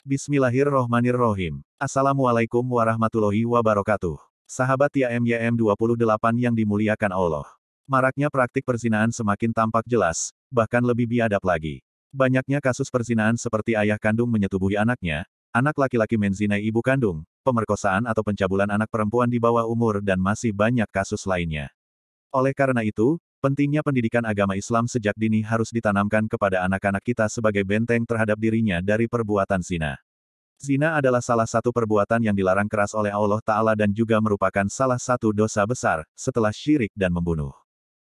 Bismillahirrohmanirrohim. Assalamualaikum warahmatullahi wabarakatuh. Sahabat YM 28 yang dimuliakan Allah. Maraknya praktik perzinahan semakin tampak jelas, bahkan lebih biadab lagi. Banyaknya kasus perzinahan seperti ayah kandung menyetubuhi anaknya, anak laki-laki menzinai ibu kandung, pemerkosaan atau pencabulan anak perempuan di bawah umur dan masih banyak kasus lainnya. Oleh karena itu, pentingnya pendidikan agama Islam sejak dini harus ditanamkan kepada anak-anak kita sebagai benteng terhadap dirinya dari perbuatan zina. Zina adalah salah satu perbuatan yang dilarang keras oleh Allah Ta'ala dan juga merupakan salah satu dosa besar, setelah syirik dan membunuh.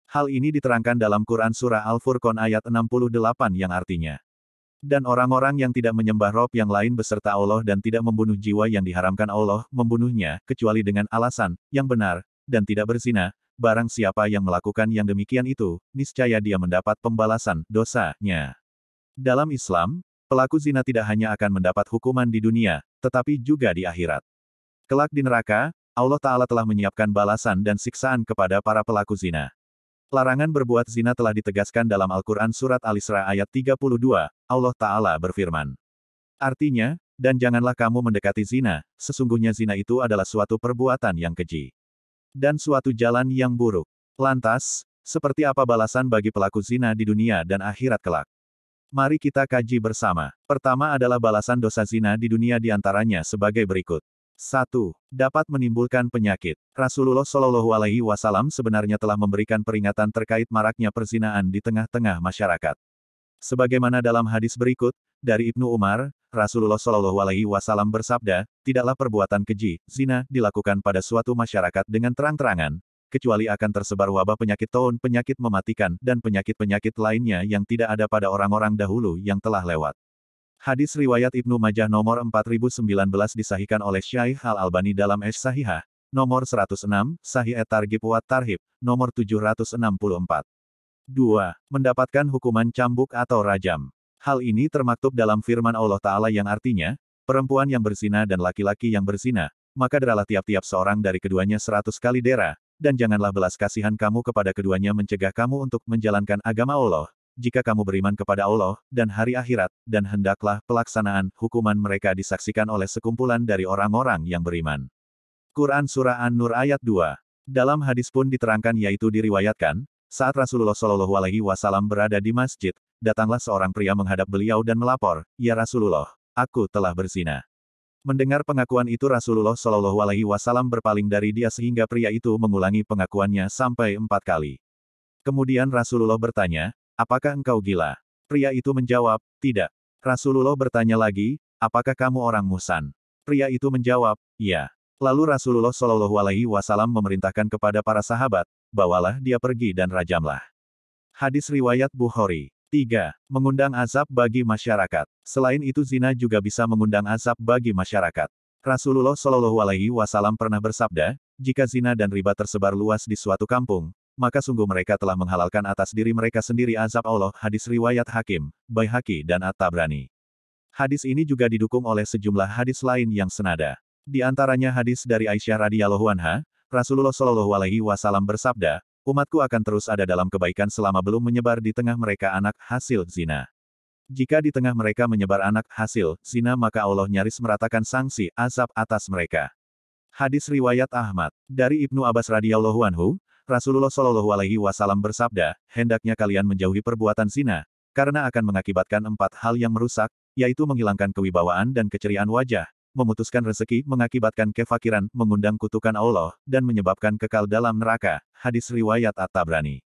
Hal ini diterangkan dalam Quran Surah Al-Furqan ayat 68 yang artinya, dan orang-orang yang tidak menyembah Rob yang lain beserta Allah dan tidak membunuh jiwa yang diharamkan Allah membunuhnya, kecuali dengan alasan yang benar, dan tidak berzina. Barang siapa yang melakukan yang demikian itu, niscaya dia mendapat pembalasan dosanya. Dalam Islam, pelaku zina tidak hanya akan mendapat hukuman di dunia, tetapi juga di akhirat. Kelak di neraka, Allah Ta'ala telah menyiapkan balasan dan siksaan kepada para pelaku zina. Larangan berbuat zina telah ditegaskan dalam Al-Quran Surat Al-Isra ayat 32, Allah Ta'ala berfirman. Artinya, dan janganlah kamu mendekati zina, sesungguhnya zina itu adalah suatu perbuatan yang keji. Dan suatu jalan yang buruk. Lantas, seperti apa balasan bagi pelaku zina di dunia dan akhirat kelak? Mari kita kaji bersama. Pertama adalah balasan dosa zina di dunia diantaranya sebagai berikut. 1. Dapat menimbulkan penyakit. Rasulullah Shallallahu Alaihi Wasallam sebenarnya telah memberikan peringatan terkait maraknya perzinahan di tengah-tengah masyarakat. Sebagaimana dalam hadis berikut, dari Ibnu Umar, Rasulullah Shallallahu Alaihi Wasallam bersabda, tidaklah perbuatan keji, zina, dilakukan pada suatu masyarakat dengan terang-terangan, kecuali akan tersebar wabah penyakit taun, penyakit mematikan, dan penyakit-penyakit lainnya yang tidak ada pada orang-orang dahulu yang telah lewat. Hadis riwayat Ibnu Majah nomor 4019 disahihkan oleh Syaikh Al-Albani dalam Sahihah, nomor 106, Sahih At-Targhib wa Tarhib, nomor 764. 2. Mendapatkan hukuman cambuk atau rajam. Hal ini termaktub dalam firman Allah Ta'ala yang artinya, perempuan yang berzina dan laki-laki yang berzina, maka deralah tiap-tiap seorang dari keduanya 100 kali dera, dan janganlah belas kasihan kamu kepada keduanya mencegah kamu untuk menjalankan agama Allah, jika kamu beriman kepada Allah, dan hari akhirat, dan hendaklah pelaksanaan hukuman mereka disaksikan oleh sekumpulan dari orang-orang yang beriman. Quran Surah An-Nur ayat 2. Dalam hadis pun diterangkan yaitu diriwayatkan, saat Rasulullah Shallallahu Alaihi Wasallam berada di masjid, datanglah seorang pria menghadap beliau dan melapor, "Ya Rasulullah, aku telah berzina." Mendengar pengakuan itu Rasulullah Shallallahu Alaihi Wasallam berpaling dari dia sehingga pria itu mengulangi pengakuannya sampai 4 kali. Kemudian Rasulullah bertanya, "Apakah engkau gila?" Pria itu menjawab, "Tidak." Rasulullah bertanya lagi, "Apakah kamu orang Musan?" Pria itu menjawab, "Ya." Lalu Rasulullah Shallallahu Alaihi Wasallam memerintahkan kepada para sahabat, "Bawalah dia pergi dan rajamlah." Hadis riwayat Bukhari. 3. Mengundang azab bagi masyarakat. Selain itu zina juga bisa mengundang azab bagi masyarakat. Rasulullah Shallallahu Alaihi Wasallam pernah bersabda, jika zina dan riba tersebar luas di suatu kampung, maka sungguh mereka telah menghalalkan atas diri mereka sendiri azab Allah. Hadis riwayat Hakim, Baihaqi dan At-Tabrani. Hadis ini juga didukung oleh sejumlah hadis lain yang senada. Di antaranya hadis dari Aisyah radhiyallahu anha, Rasulullah Shallallahu Alaihi Wasallam bersabda, umatku akan terus ada dalam kebaikan selama belum menyebar di tengah mereka anak hasil zina. Jika di tengah mereka menyebar anak hasil zina maka Allah nyaris meratakan sanksi azab atas mereka. Hadis riwayat Ahmad. Dari Ibnu Abbas radhiyallahu anhu, Rasulullah Shallallahu Alaihi Wasallam bersabda, hendaknya kalian menjauhi perbuatan zina, karena akan mengakibatkan 4 hal yang merusak, yaitu menghilangkan kewibawaan dan keceriaan wajah, memutuskan rezeki, mengakibatkan kefakiran, mengundang kutukan Allah, dan menyebabkan kekal dalam neraka. Hadis riwayat At-Tabrani.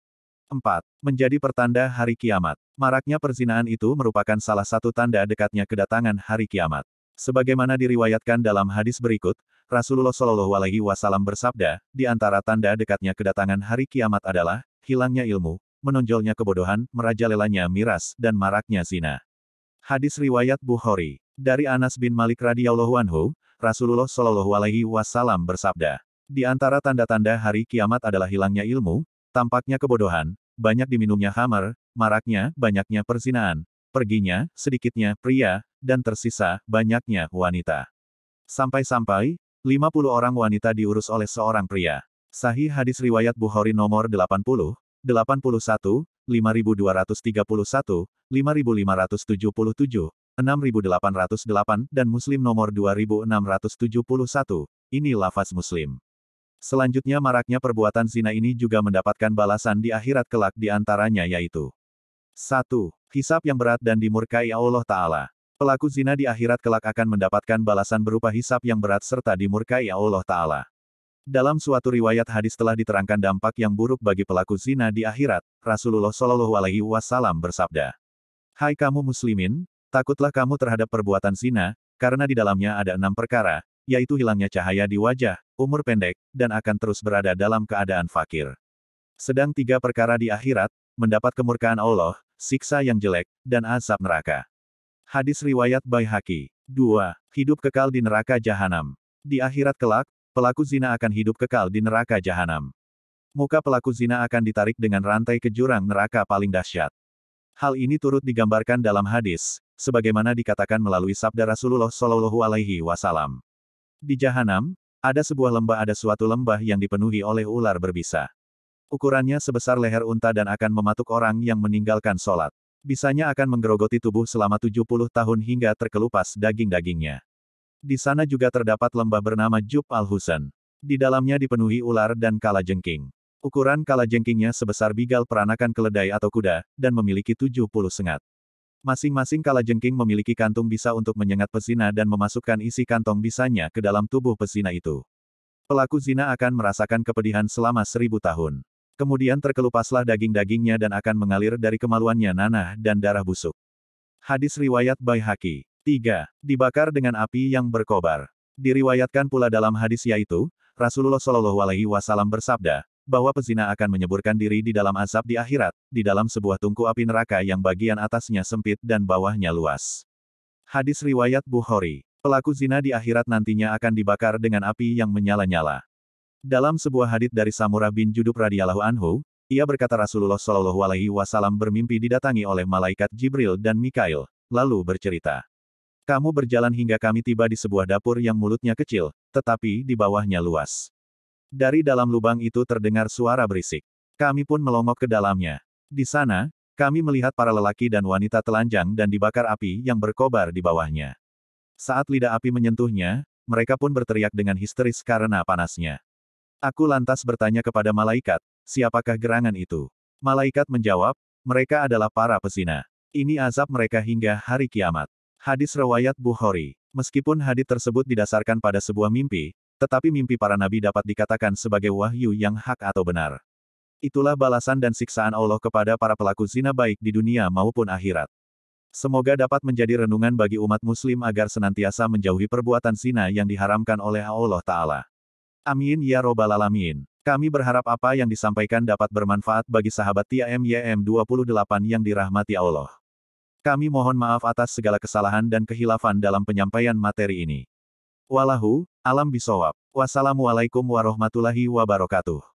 4. Menjadi pertanda hari kiamat. Maraknya perzinahan itu merupakan salah satu tanda dekatnya kedatangan hari kiamat. Sebagaimana diriwayatkan dalam hadis berikut, Rasulullah Shallallahu Alaihi Wasallam bersabda, di antara tanda dekatnya kedatangan hari kiamat adalah hilangnya ilmu, menonjolnya kebodohan, merajalelanya miras, dan maraknya zina. Hadis riwayat Bukhari. Dari Anas bin Malik radhiyallahu anhu, Rasulullah Shallallahu Alaihi Wasallam bersabda, di antara tanda-tanda hari kiamat adalah hilangnya ilmu, tampaknya kebodohan, banyak diminumnya khamar, maraknya, banyaknya perzinahan, perginya, sedikitnya pria, dan tersisa, banyaknya wanita. Sampai-sampai, 50 orang wanita diurus oleh seorang pria. Sahih hadis riwayat Bukhari nomor 80, 81, 5231, 5577, 6808, dan Muslim nomor 2671. Ini lafaz Muslim. Selanjutnya maraknya perbuatan zina ini juga mendapatkan balasan di akhirat kelak di antaranya yaitu 1. Hisab yang berat dan dimurkai Allah Ta'ala. Pelaku zina di akhirat kelak akan mendapatkan balasan berupa hisab yang berat serta dimurkai Allah Ta'ala. Dalam suatu riwayat hadis telah diterangkan dampak yang buruk bagi pelaku zina di akhirat. Rasulullah Shallallahu Alaihi Wasallam bersabda, "Hai kamu muslimin, takutlah kamu terhadap perbuatan zina, karena di dalamnya ada 6 perkara, yaitu hilangnya cahaya di wajah, umur pendek, dan akan terus berada dalam keadaan fakir. Sedang 3 perkara di akhirat, mendapat kemurkaan Allah, siksa yang jelek, dan azab neraka." Hadis riwayat Baihaqi. 2. Hidup kekal di neraka jahanam. Di akhirat kelak, pelaku zina akan hidup kekal di neraka jahanam. Muka pelaku zina akan ditarik dengan rantai ke jurang neraka paling dahsyat. Hal ini turut digambarkan dalam hadis, sebagaimana dikatakan melalui sabda Rasulullah Shallallahu Alaihi Wasallam. Di jahanam, ada suatu lembah yang dipenuhi oleh ular berbisa. Ukurannya sebesar leher unta dan akan mematuk orang yang meninggalkan sholat. Bisanya akan menggerogoti tubuh selama 70 tahun hingga terkelupas daging-dagingnya. Di sana juga terdapat lembah bernama Jub al-Husan. Di dalamnya dipenuhi ular dan kalajengking. Ukuran kalajengkingnya sebesar bigal peranakan keledai atau kuda, dan memiliki 70 sengat. Masing-masing kalajengking memiliki kantung bisa untuk menyengat pezina dan memasukkan isi kantong bisanya ke dalam tubuh pezina itu. Pelaku zina akan merasakan kepedihan selama 1000 tahun. Kemudian terkelupaslah daging-dagingnya dan akan mengalir dari kemaluannya nanah dan darah busuk. Hadis riwayat Baihaqi. 3. Dibakar dengan api yang berkobar. Diriwayatkan pula dalam hadis yaitu, Rasulullah Shallallahu Alaihi Wasallam bersabda, bahwa pezina akan menyeburkan diri di dalam azab di akhirat, di dalam sebuah tungku api neraka yang bagian atasnya sempit dan bawahnya luas. Hadis riwayat Bukhari. Pelaku zina di akhirat nantinya akan dibakar dengan api yang menyala-nyala. Dalam sebuah hadits dari Samurah bin Jundub radhiyallahu anhu, ia berkata Rasulullah Shallallahu Alaihi Wasallam bermimpi didatangi oleh malaikat Jibril dan Mikail, lalu bercerita, "Kamu berjalan hingga kami tiba di sebuah dapur yang mulutnya kecil, tetapi di bawahnya luas. Dari dalam lubang itu terdengar suara berisik. Kami pun melongok ke dalamnya. Di sana, kami melihat para lelaki dan wanita telanjang dan dibakar api yang berkobar di bawahnya. Saat lidah api menyentuhnya, mereka pun berteriak dengan histeris karena panasnya. Aku lantas bertanya kepada malaikat, siapakah gerangan itu? Malaikat menjawab, mereka adalah para pezina. Ini azab mereka hingga hari kiamat." Hadis riwayat Bukhari. Meskipun hadits tersebut didasarkan pada sebuah mimpi, tetapi mimpi para nabi dapat dikatakan sebagai wahyu yang hak atau benar. Itulah balasan dan siksaan Allah kepada para pelaku zina baik di dunia maupun akhirat. Semoga dapat menjadi renungan bagi umat muslim agar senantiasa menjauhi perbuatan zina yang diharamkan oleh Allah Ta'ala. Amin ya robbal alamin. Kami berharap apa yang disampaikan dapat bermanfaat bagi sahabat TIAM 28 yang dirahmati Allah. Kami mohon maaf atas segala kesalahan dan kehilafan dalam penyampaian materi ini. Wallahu a'lam bishawab. Wassalamualaikum warahmatullahi wabarakatuh.